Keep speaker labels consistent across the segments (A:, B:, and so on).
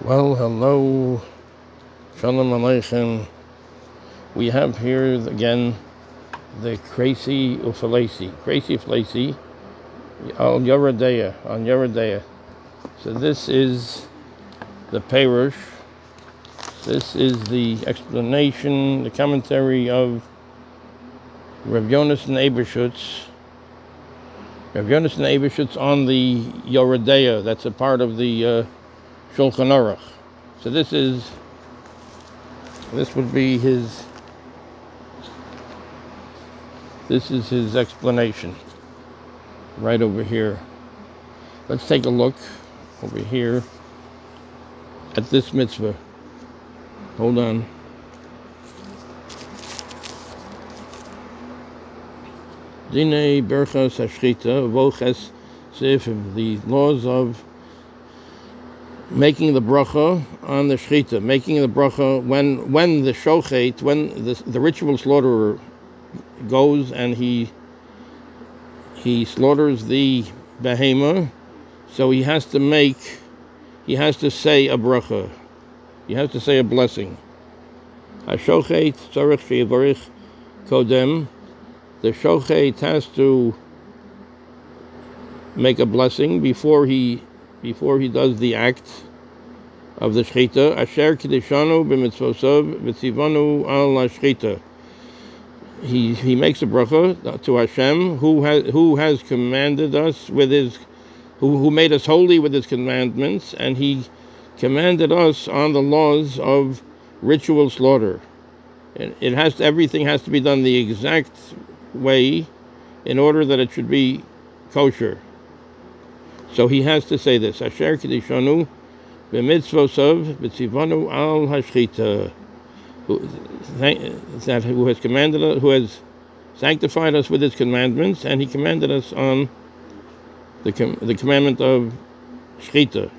A: Well, hello, Shalom Aleichem. We have here again the crazy Ufalesi, on Yora. So this is the Perush. This is the explanation, the commentary of Rav Yonason Ebershutz. Rav Yonason Ebershutz on the Yora. That's a part of the Shulchan Aruch. So this would be his. This is his explanation, right over here. Let's take a look over here at this mitzvah. Hold on. Dinei berchas hashchita voches seifim. The laws of making the bracha on the shchita, making the bracha when the shochet, when the ritual slaughterer goes and he slaughters the behema, so he has to say a bracha. He has to say a blessing. Hashochet tzarich sheyivarich kodem. The shochet has to make a blessing before he does the act of the shchita. Asher kiddushanu b'mitzvosav v'tzivanu al shchita. He makes a bracha to Hashem, who has commanded us with his, who made us holy with his commandments, and he commanded us on the laws of ritual slaughter. Everything has to be done the exact way in order that it should be kosher. So he has to say this: Asher kiddushanu b'mitzvosav v'tzivanu al hashchita. Who has commanded us, who has sanctified us with his commandments, and he commanded us on the commandment of shchita.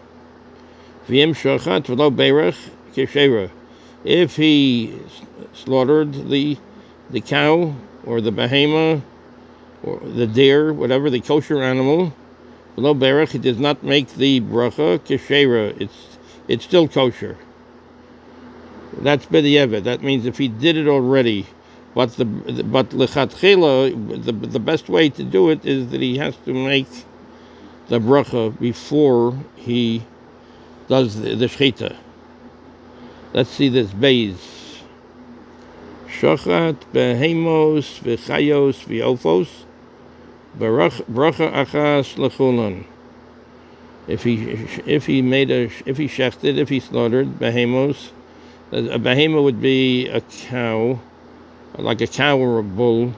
A: V'im shachat v'lo berach keshera. If he slaughtered the cow or the behema or the deer, whatever, the kosher animal, v'lo berach, he does not make the bracha keshera. It's still kosher. That's b'diavad. That means if he did it already, but lechatchila, the best way to do it is that he has to make the bracha before he does the shchita. Let's see this beis. Shochat behemos v'chayos v'ofos bracha achas lechulan. If he slaughtered behemos. A behema would be a cow, like a cow or a bull.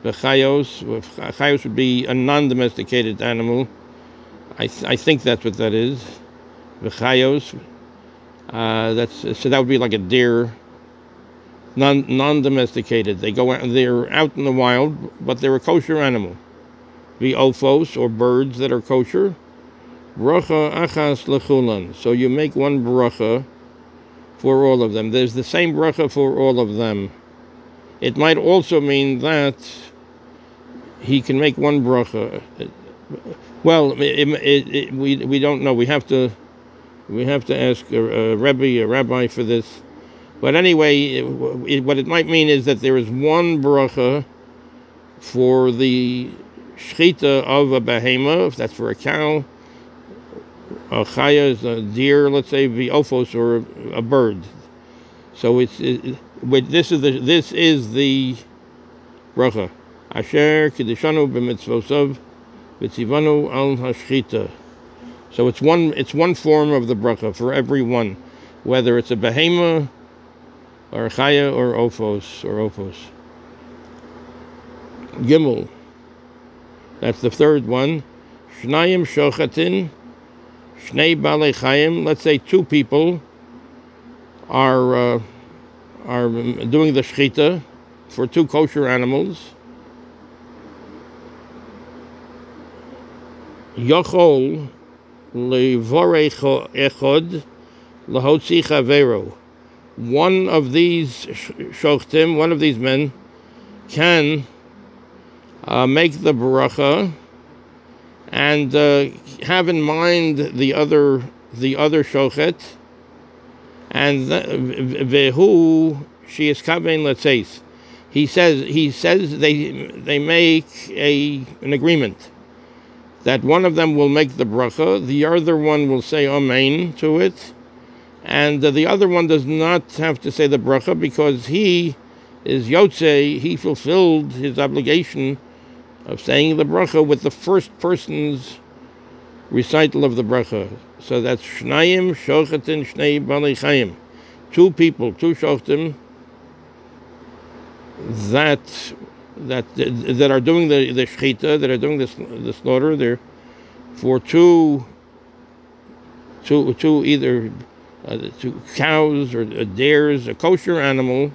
A: Chayos would be a non-domesticated animal. I think that's what that is. Chayos. So that would be like a deer, non-domesticated. They're out in the wild, but they're a kosher animal. The ophos, or birds that are kosher. Bracha achas lechulan. So you make one bracha for all of them. There's the same bracha for all of them. It might also mean that he can make one bracha. Well, we don't know. We have to ask a rabbi for this. But anyway, what it might mean is that there is one bracha for the shchita of a behema, if that's for a cow. A chaya is a deer, let's say, v'ofos, or a bird. So this is the bracha. Asher kiddushanu b'mitzvosav v'tzivanu al hashchita. So it's one form of the bracha for everyone, whether it's a behema or a chaya or ophos. Gimel. That's the third one. Shnayim shochatin. Shnei balei chayim. Let's say two people are doing the shchita for two kosher animals. Yochol levorech echod lahotzi chavero. One of these shochtim, one of these men, can make the bracha and have in mind the other shochet, and vehu she is kavein letzeis. He says they make an agreement that one of them will make the bracha, the other one will say amen to it, and the other one does not have to say the bracha because he is yotze, he fulfilled his obligation of saying the bracha with the first person's recital of the bracha. So that's shnayim shochatin shnei balei chayim, two people, two shochtim that are doing the shechita, that are doing the slaughter. They're for two either two cows or dares, a kosher animal.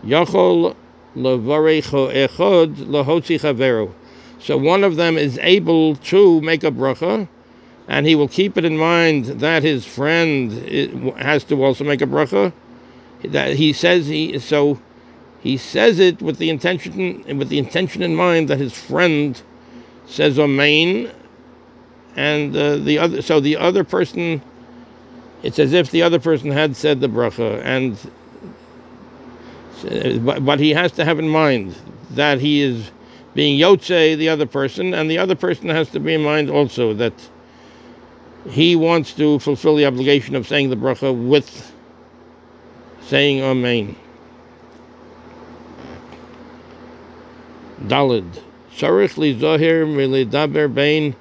A: Yachol levarecho echod lahotzi chavero. So one of them is able to make a bracha, and he will keep it in mind that his friend has to also make a bracha. That he says he says it with the intention in mind that his friend says amen, and the other person, it's as if the other person had said the bracha, and but he has to have in mind that he is being yotze the other person, and the other person has to be in mind also that he wants to fulfill the obligation of saying the bracha with saying amen. Dalid. Tzarich lizohir milidaber bein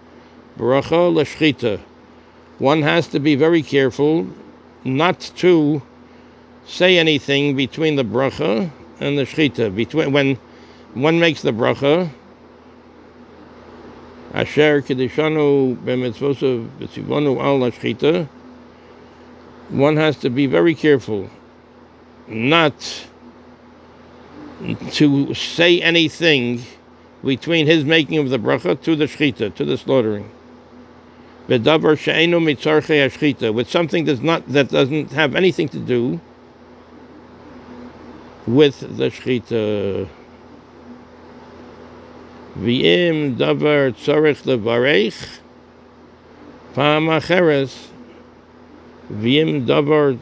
A: bracha l'shchita. One has to be very careful not to say anything between the bracha and the shchita. When one makes the bracha, asher kedishanu b'mitzvosav v'tzivanu al l'shchita, one has to be very careful not to say anything between his making of the bracha to the shchita, to the slaughtering. Bedavar she'enu mitzarchei hashchita, with something that doesn't have anything to do with the shchita. V'im davar tzarech levarech pa'am acheres. V'im davar